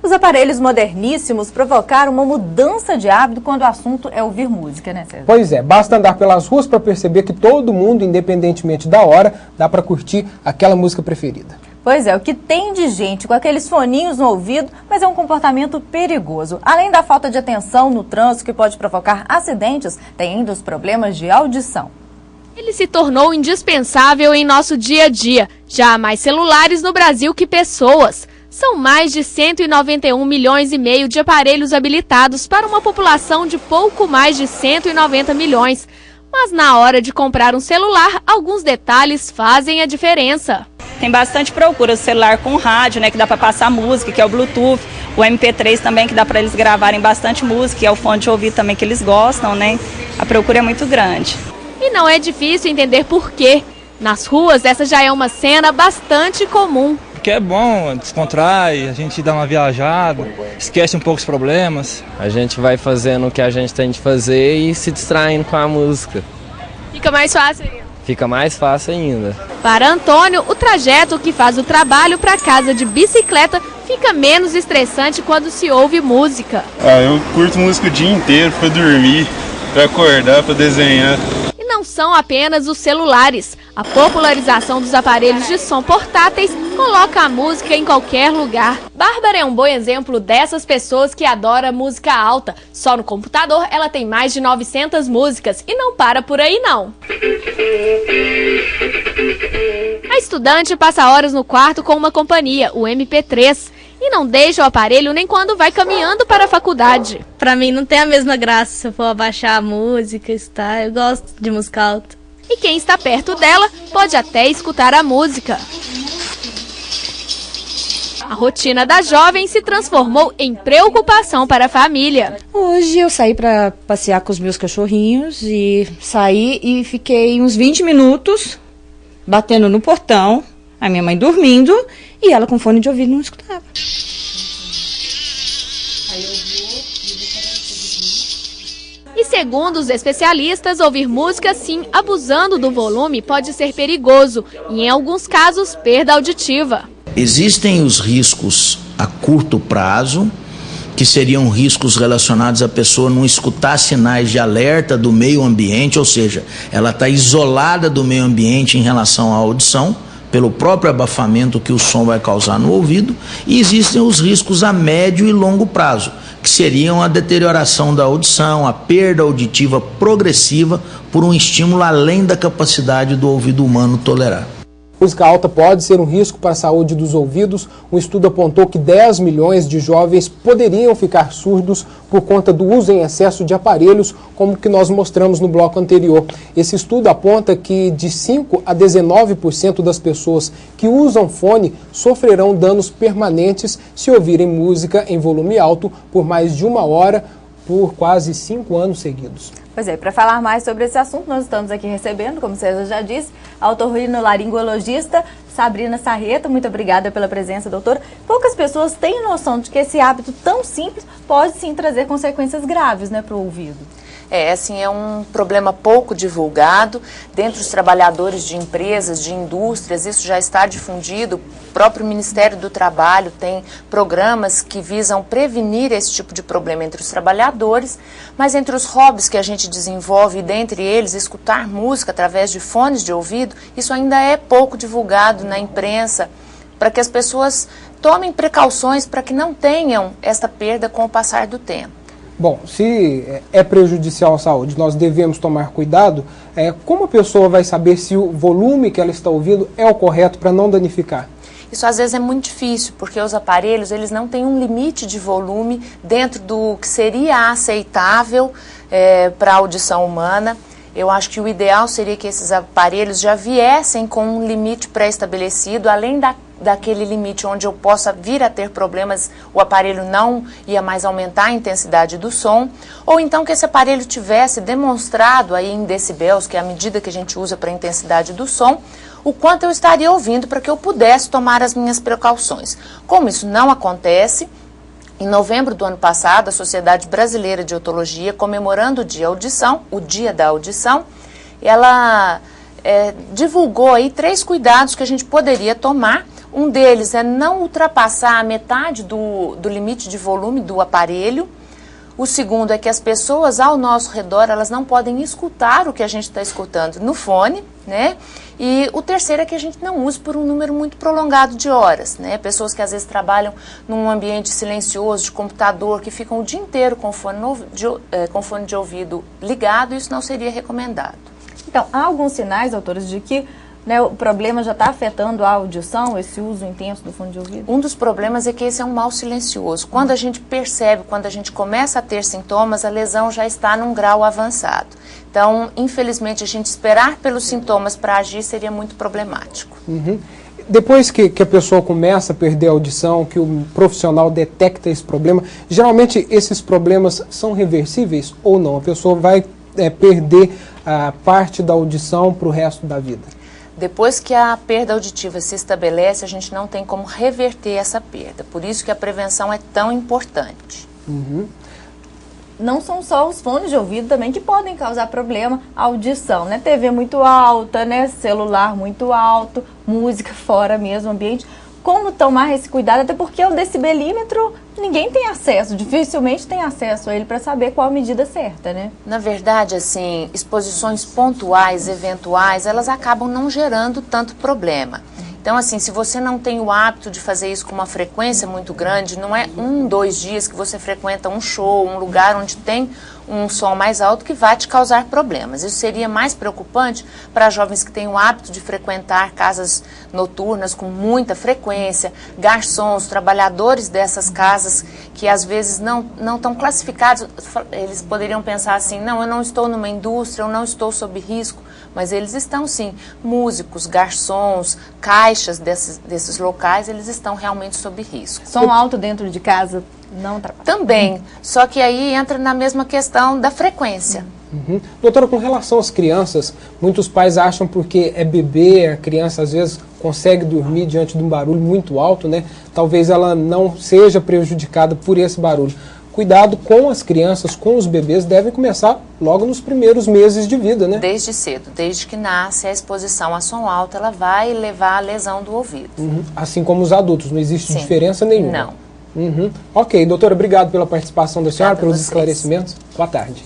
Os aparelhos moderníssimos provocaram uma mudança de hábito quando o assunto é ouvir música, né, César? Pois é, basta andar pelas ruas para perceber que todo mundo, independentemente da hora, dá para curtir aquela música preferida. Pois é, o que tem de gente com aqueles foninhos no ouvido, mas é um comportamento perigoso. Além da falta de atenção no trânsito que pode provocar acidentes, tem ainda os problemas de audição. Ele se tornou indispensável em nosso dia a dia. Já há mais celulares no Brasil que pessoas. São mais de 191 milhões e meio de aparelhos habilitados para uma população de pouco mais de 190 milhões. Mas na hora de comprar um celular, alguns detalhes fazem a diferença. Tem bastante procura, o celular com rádio, né, que dá para passar música, que é o Bluetooth, o MP3 também, que dá para eles gravarem bastante música, que é o fone de ouvido também que eles gostam, né? A procura é muito grande. E não é difícil entender por quê. Nas ruas, essa já é uma cena bastante comum. Porque é bom, descontrai, a gente dá uma viajada, esquece um pouco os problemas. A gente vai fazendo o que a gente tem de fazer e se distraindo com a música. Fica mais fácil ainda. Fica mais fácil ainda. Para Antônio, o trajeto que faz o trabalho para casa de bicicleta fica menos estressante quando se ouve música. Eu curto música o dia inteiro para dormir, para acordar, para desenhar. E não são apenas os celulares. A popularização dos aparelhos de som portáteis coloca a música em qualquer lugar. Bárbara é um bom exemplo dessas pessoas que adoram música alta. Só no computador ela tem mais de 900 músicas e não para por aí não. A estudante passa horas no quarto com uma companhia, o MP3. E não deixa o aparelho nem quando vai caminhando para a faculdade. Pra mim não tem a mesma graça se eu for abaixar a música, eu gosto de música alta. E quem está perto dela pode até escutar a música. A rotina da jovem se transformou em preocupação para a família. Hoje eu saí para passear com os meus cachorrinhos e saí e fiquei uns 20 minutos batendo no portão, a minha mãe dormindo e ela com fone de ouvido não escutava. E segundo os especialistas, ouvir música assim, abusando do volume, pode ser perigoso e, em alguns casos, perda auditiva. Existem os riscos a curto prazo, que seriam riscos relacionados à pessoa não escutar sinais de alerta do meio ambiente, ou seja, ela está isolada do meio ambiente em relação à audição, pelo próprio abafamento que o som vai causar no ouvido, e existem os riscos a médio e longo prazo, que seriam a deterioração da audição, a perda auditiva progressiva por um estímulo além da capacidade do ouvido humano tolerar. Música alta pode ser um risco para a saúde dos ouvidos. Um estudo apontou que 10 milhões de jovens poderiam ficar surdos por conta do uso em excesso de aparelhos, como que nós mostramos no bloco anterior. Esse estudo aponta que de 5 a 19% das pessoas que usam fone sofrerão danos permanentes se ouvirem música em volume alto por mais de 1 hora por quase 5 anos seguidos. Pois é, para falar mais sobre esse assunto, nós estamos aqui recebendo, como César já disse, a otorrinolaringologista Sabrina Sarreta. Muito obrigada pela presença, doutora. Poucas pessoas têm noção de que esse hábito tão simples pode sim trazer consequências graves, né, para o ouvido. É um problema pouco divulgado. Dentre os trabalhadores de empresas, de indústrias, isso já está difundido. O próprio Ministério do Trabalho tem programas que visam prevenir esse tipo de problema entre os trabalhadores, mas entre os hobbies que a gente desenvolve, e dentre eles, escutar música através de fones de ouvido, isso ainda é pouco divulgado na imprensa, para que as pessoas tomem precauções para que não tenham esta perda com o passar do tempo. Bom, se é prejudicial à saúde, nós devemos tomar cuidado. Como a pessoa vai saber se o volume que ela está ouvindo é o correto para não danificar? Isso às vezes é muito difícil, porque os aparelhos eles não têm um limite de volume dentro do que seria aceitável para a audição humana. Eu acho que o ideal seria que esses aparelhos já viessem com um limite pré-estabelecido, além daquele limite onde eu possa vir a ter problemas, o aparelho não ia mais aumentar a intensidade do som, ou então que esse aparelho tivesse demonstrado aí em decibéis, que é a medida que a gente usa para a intensidade do som, o quanto eu estaria ouvindo para que eu pudesse tomar as minhas precauções. Como isso não acontece, em novembro do ano passado, a Sociedade Brasileira de Otologia, comemorando o Dia da Audição, ela divulgou aí 3 cuidados que a gente poderia tomar. Um deles é não ultrapassar a metade do limite de volume do aparelho. O segundo é que as pessoas ao nosso redor, elas não podem escutar o que a gente está escutando no fone, né? E o terceiro é que a gente não use por um número muito prolongado de horas, né? Pessoas que às vezes trabalham num ambiente silencioso, de computador, que ficam o dia inteiro com fone de ouvido ligado, isso não seria recomendado. Então, há alguns sinais, doutores, de que, né, o problema já está afetando a audição, esse uso intenso do fone de ouvido? Um dos problemas é que esse é um mal silencioso. Quando a gente percebe, quando a gente começa a ter sintomas, a lesão já está num grau avançado. Então, infelizmente, a gente esperar pelos sintomas para agir seria muito problemático. Depois que a pessoa começa a perder a audição, que o profissional detecta esse problema, geralmente esses problemas são reversíveis ou não? A pessoa vai perder a parte da audição para o resto da vida? Depois que a perda auditiva se estabelece, a gente não tem como reverter essa perda. Por isso que a prevenção é tão importante. Não são só os fones de ouvido também que podem causar problema à audição, né? TV muito alta, né? Celular muito alto, música fora mesmo, ambiente. Como tomar esse cuidado? Até porque o decibelímetro ninguém tem acesso, dificilmente tem acesso a ele para saber qual a medida certa, né? Na verdade, assim, exposições pontuais, eventuais, elas acabam não gerando tanto problema. Então, assim, se você não tem o hábito de fazer isso com uma frequência muito grande, não é 1, 2 dias que você frequenta um show, um lugar onde tem um som mais alto que vai te causar problemas. Isso seria mais preocupante para jovens que têm o hábito de frequentar casas noturnas com muita frequência, garçons, trabalhadores dessas casas que às vezes não estão classificados. Eles poderiam pensar assim, não, eu não estou numa indústria, eu não estou sob risco, mas eles estão sim. Músicos, garçons, caixas desses locais, eles estão realmente sob risco. Som alto dentro de casa não atrapalha? Também, só que aí entra na mesma questão da frequência. Doutora, com relação às crianças, muitos pais acham porque é bebê, a criança às vezes consegue dormir diante de um barulho muito alto, né? Talvez ela não seja prejudicada por esse barulho. Cuidado com as crianças, com os bebês, deve começar logo nos primeiros meses de vida, né? Desde cedo, desde que nasce, a exposição a som alto, ela vai levar à lesão do ouvido. Assim como os adultos, não existe diferença nenhuma. Não. Ok, doutora, obrigado pela participação da senhora, pelos vocês. esclarecimentos. Boa tarde.